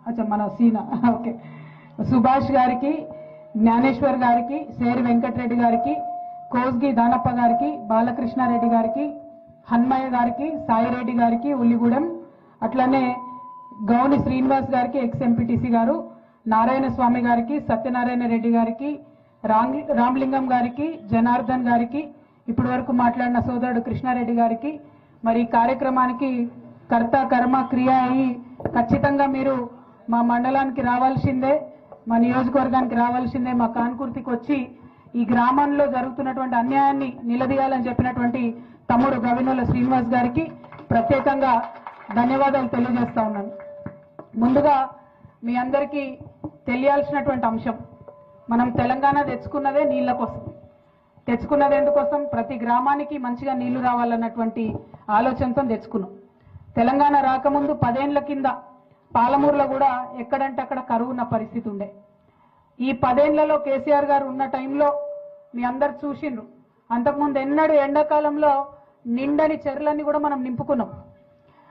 అచ్చా మన సీనా ఓకే సుభాష్ గారికి, జ్ఞానేశ్వర్ గారికి, సేరి వెంకటరెడ్డి గారికి, కోస్గి దానప్ప గారికి, బాలకృష్ణారెడ్డి గారికి, హన్మయ్య గారికి, సాయిరెడ్డి గారికి ఉల్లిగూడెం, అట్లనే గౌని శ్రీనివాస్ గారికి ఎక్స్ ఎంపీటీసీ గారు, నారాయణ స్వామి గారికి, సత్యనారాయణ రెడ్డి గారికి, రామలింగం గారికి, జనార్దన్ గారికి, ఇప్పటి వరకు మాట్లాడిన సోదరుడు కృష్ణారెడ్డి గారికి, మరి కార్యక్రమానికి కర్త కర్మ క్రియ అయి ఖచ్చితంగా మీరు మా మండలానికి రావాల్సిందే, మా నియోజకవర్గానికి రావాల్సిందే, మా కాన్కుర్తికి వచ్చి ఈ గ్రామంలో జరుగుతున్నటువంటి అన్యాయాన్ని నిలదీయాలని చెప్పినటువంటి తమ్ముడు గవినోల శ్రీనివాస్ గారికి ప్రత్యేకంగా ధన్యవాదాలు తెలియజేస్తా ఉన్నాను. ముందుగా మీ అందరికీ తెలియాల్సినటువంటి అంశం, మనం తెలంగాణ తెచ్చుకున్నదే నీళ్ల కోసం. తెచ్చుకున్నది ఎందుకోసం? ప్రతి గ్రామానికి మంచిగా నీళ్లు రావాలన్నటువంటి ఆలోచనతో తెచ్చుకున్నాం. తెలంగాణ రాకముందు 10 ఏళ్ల కింద పాలమూరులో కూడా ఎక్కడంటే అక్కడ కరువు ఉన్న పరిస్థితి ఉండే. ఈ 10 ఏళ్లలో కేసీఆర్ గారు ఉన్న టైంలో మీ అందరు చూసిండ్రు. అంతకుముందు ఎన్నడూ ఎండాకాలంలో నిండని చెర్లన్నీ కూడా మనం నింపుకున్నాం.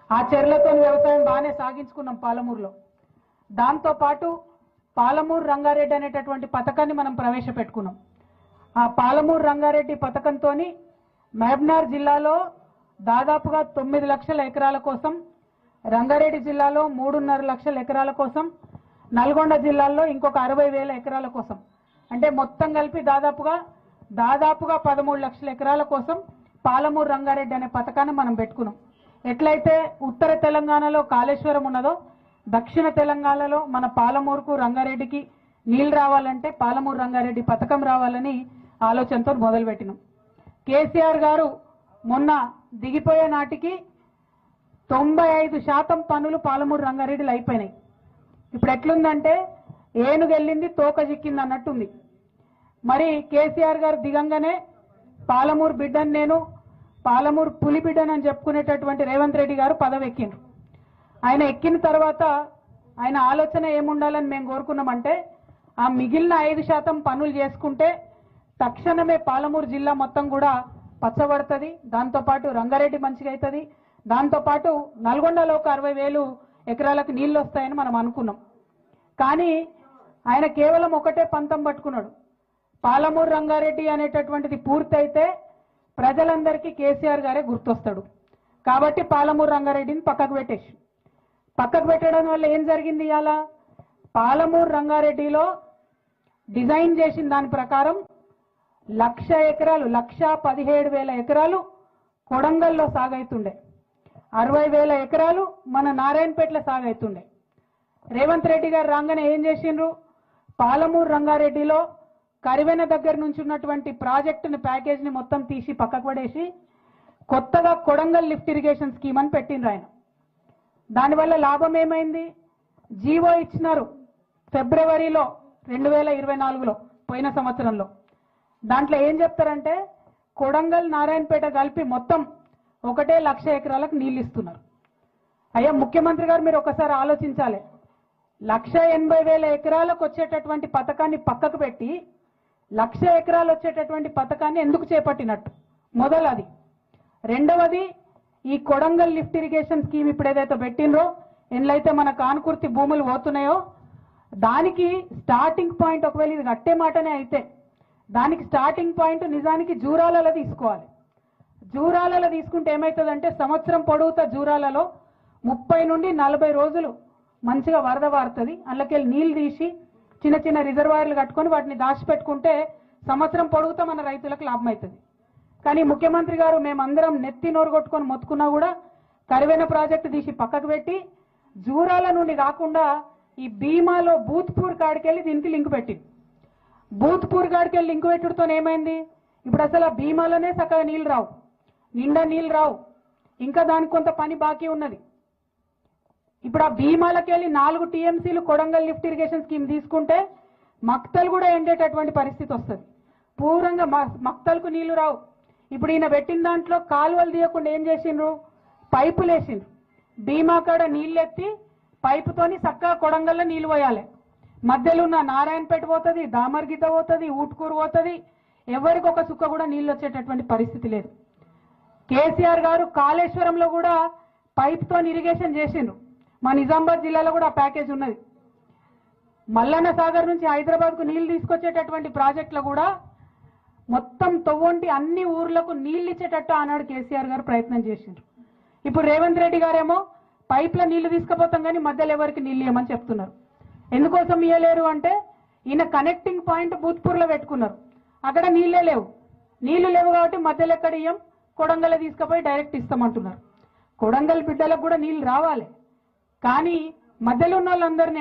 ఆ చెర్లతో వ్యవసాయం బాగానే సాగించుకున్నాం పాలమూరులో. దాంతోపాటు పాలమూరు రంగారెడ్డి అనేటటువంటి పథకాన్ని మనం ప్రవేశపెట్టుకున్నాం. ఆ పాలమూరు రంగారెడ్డి పథకంతో మహబూబ్నగర్ జిల్లాలో దాదాపుగా 9 లక్షల ఎకరాల కోసం, రంగారెడ్డి జిల్లాలో 3.5 లక్షల ఎకరాల కోసం, నల్గొండ జిల్లాలో ఇంకొక 60,000 ఎకరాల కోసం, అంటే మొత్తం కలిపి దాదాపుగా 13 లక్షల ఎకరాల కోసం పాలమూరు రంగారెడ్డి అనే పథకాన్ని మనం పెట్టుకున్నాం. ఎట్లయితే ఉత్తర తెలంగాణలో కాళేశ్వరం ఉన్నదో, దక్షిణ తెలంగాణలో మన పాలమూరుకు రంగారెడ్డికి నీళ్లు రావాలంటే పాలమూరు రంగారెడ్డి పథకం రావాలని ఆలోచనతో మొదలుపెట్టినాం. కేసీఆర్ గారు మొన్న దిగిపోయే నాటికి 95% పనులు పాలమూరు రంగారెడ్డిలో అయిపోయినాయి. ఇప్పుడు ఎట్లుందంటే ఏనుగెళ్ళింది తోక చిక్కింది అన్నట్టుంది. మరి కేసీఆర్ గారు దిగంగానే పాలమూరు బిడ్డను నేను, పాలమూరు పులి బిడ్డనని చెప్పుకునేటటువంటి రేవంత్ రెడ్డి గారు పదవి ఎక్కిండ్రు. ఆయన ఎక్కిన తర్వాత ఆయన ఆలోచన ఏముండాలని మేము కోరుకున్నామంటే, ఆ మిగిలిన 5% పనులు చేసుకుంటే తక్షణమే పాలమూరు జిల్లా మొత్తం కూడా పచ్చబడుతుంది, దాంతోపాటు రంగారెడ్డి మంచిగా అవుతుంది, దాంతోపాటు నల్గొండలో ఒక 60,000 ఎకరాలకు నీళ్ళు వస్తాయని మనం అనుకున్నాం. కానీ ఆయన కేవలం ఒకటే పంతం పట్టుకున్నాడు, పాలమూరు రంగారెడ్డి అనేటటువంటిది పూర్తయితే ప్రజలందరికీ కేసీఆర్ గారే గుర్తొస్తాడు కాబట్టి పాలమూరు రంగారెడ్డిని పక్కకు పెట్టడం వల్ల ఏం జరిగింది? ఇవాళ పాలమూరు రంగారెడ్డిలో డిజైన్ చేసిన దాని ప్రకారం 1,00,000 ఎకరాలు, 1,17,000 ఎకరాలు కొడంగల్లో సాగైతుండే, 60,000 ఎకరాలు మన నారాయణపేటలో సాగైతుండే. రేవంత్ రెడ్డి గారు రాగానే ఏం చేసిండ్రు? పాలమూరు రంగారెడ్డిలో కరివెన దగ్గర నుంచి ఉన్నటువంటి ప్రాజెక్టుని ప్యాకేజ్ని మొత్తం తీసి పక్కకు పడేసి కొత్తగా కొడంగల్ లిఫ్ట్ ఇరిగేషన్ స్కీమ్ అని పెట్టిండ్రు ఆయన. దానివల్ల లాభం ఏమైంది? జీవో ఇచ్చినారు ఫిబ్రవరిలో 2024లో, పోయిన సంవత్సరంలో. దాంట్లో ఏం చెప్తారంటే కొడంగల్ నారాయణపేట కలిపి మొత్తం 1,00,000 ఎకరాలకు నీళ్ళు ఇస్తున్నారు. అయ్యా ముఖ్యమంత్రి గారు మీరు ఒకసారి ఆలోచించాలి, 1,80,000 ఎకరాలకు వచ్చేటటువంటి పథకాన్ని పక్కకు పెట్టి 1,00,000 ఎకరాలు వచ్చేటటువంటి పథకాన్ని ఎందుకు చేపట్టినట్టు? మొదలది. రెండవది, ఈ కొడంగల్ లిఫ్ట్ ఇరిగేషన్ స్కీమ్ ఇప్పుడు ఏదైతే పెట్టినరో, ఎన్లైతే మన కాన్కుర్తి భూములు పోతున్నాయో దానికి స్టార్టింగ్ పాయింట్, ఒకవేళ ఇది కట్టే మాటనే అయితే దానికి స్టార్టింగ్ పాయింట్ నిజానికి జూరాలలో తీసుకోవాలి. జూరాలలో తీసుకుంటే ఏమవుతుందంటే సంవత్సరం పొడవుతా జూరాలలో 30 నుండి 40 రోజులు మంచిగా వరద వారుతుంది. అందులోకెళ్ళి నీళ్లు తీసి చిన్న చిన్న రిజర్వాయర్లు కట్టుకొని వాటిని దాచిపెట్టుకుంటే సంవత్సరం పొడుగుతా మన రైతులకు లాభం అవుతుంది. కానీ ముఖ్యమంత్రి గారు మేమందరం నెత్తి నోరు కొట్టుకొని మొత్తుకున్నా కూడా కరివెన ప్రాజెక్టు తీసి పక్కకు పెట్టి జూరాల నుండి కాకుండా ఈ భీమాలో బూత్పూర్ కాడికెళ్ళి దీనికి లింక్ పెట్టింది. బూత్పూర్ కాడికెళ్ళి లింక్ పెట్టుడుతో ఏమైంది? ఇప్పుడు అసలు ఆ భీమాలోనే చక్కగా నీళ్ళు రావు, నిండా నీళ్ళు రావు, ఇంకా దానికి కొంత పని బాకీ ఉన్నది. ఇప్పుడు ఆ భీమాలకెళ్ళి 4 టీఎంసీలు కొడంగల్ లిఫ్ట్ ఇరిగేషన్ స్కీమ్ తీసుకుంటే మక్తలు కూడా ఎండేటటువంటి పరిస్థితి వస్తుంది. పూర్వంగా మక్తలకు నీళ్లు రావు. ఇప్పుడు ఈయన పెట్టిన దాంట్లో కాలువలు తీయకుండా ఏం చేసిండ్రు? పైపులు వేసిండ్రు. భీమా కాడ నీళ్ళెత్తి పైపుతోని చక్కగా కొడంగల్లో నీళ్లు పోయాలి. మధ్యలో ఉన్న నారాయణపేట పోతుంది, దామర్గిద్ద పోతుంది, ఊట్కూరు పోతుంది, ఎవరికి ఒక చుక్క కూడా నీళ్ళు వచ్చేటటువంటి పరిస్థితి లేదు. కేసీఆర్ గారు కాళేశ్వరంలో కూడా పైప్తో ఇరిగేషన్ చేసిండ్రు. మా నిజామాబాద్ జిల్లాలో కూడా ఆ ప్యాకేజ్ ఉన్నది. మల్లన్న సాగర్ నుంచి హైదరాబాద్కు నీళ్లు తీసుకొచ్చేటటువంటి ప్రాజెక్టులు కూడా మొత్తం తొవ్వంటి అన్ని ఊర్లకు నీళ్లు ఇచ్చేటట్టు ఆనాడు కేసీఆర్ గారు ప్రయత్నం చేసిండ్రు. ఇప్పుడు రేవంత్ రెడ్డి గారేమో పైప్ల నీళ్లు తీసుకుపోతాం కానీ మధ్యలో ఎవరికి నీళ్ళు ఇవ్వమని చెప్తున్నారు. ఎందుకోసం ఇవ్వలేరు అంటే ఈయన కనెక్టింగ్ పాయింట్ భూత్పూర్లో పెట్టుకున్నారు, అక్కడ నీళ్లు లేవు కాబట్టి మధ్యలో ఎక్కడ ఇయ్యం, కొడంగల్ తీసుకుపోయి డైరెక్ట్ ఇస్తామంటున్నారు. కొడంగల్ బిడ్డలకు కూడా నీళ్లు రావాలి, కానీ మధ్యలో ఉన్న వాళ్ళందరినీ